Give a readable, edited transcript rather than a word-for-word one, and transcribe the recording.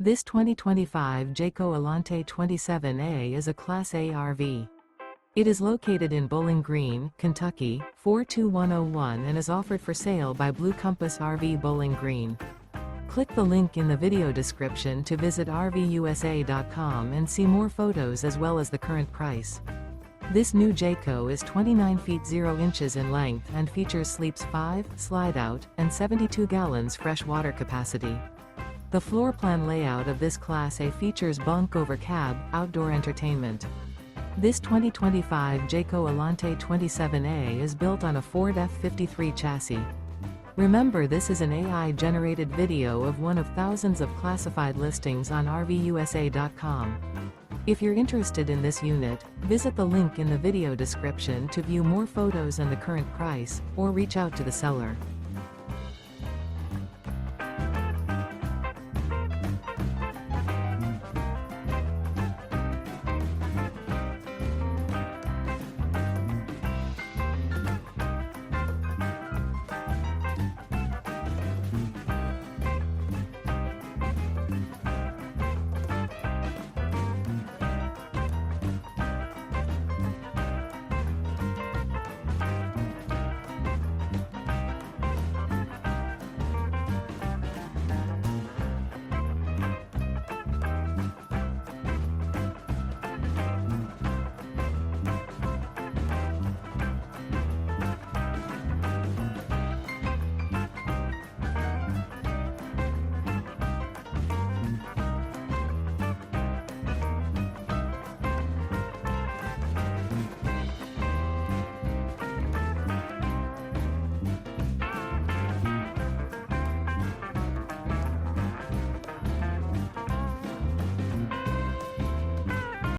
This 2025 Jayco Alante 27A is a Class A RV. It is located in Bowling Green, Kentucky, 42101 and is offered for sale by Blue Compass RV Bowling Green. Click the link in the video description to visit RVUSA.com and see more photos as well as the current price. This new Jayco is 29 feet 0 inches in length and features sleeps 5, slide-out, and 72 gallons fresh water capacity. The floor plan layout of this Class A features bunk over cab, outdoor entertainment. This 2025 Jayco Alante 27A is built on a Ford F53 chassis. Remember, this is an AI-generated video of one of thousands of classified listings on RVUSA.com. If you're interested in this unit, visit the link in the video description to view more photos and the current price, or reach out to the seller.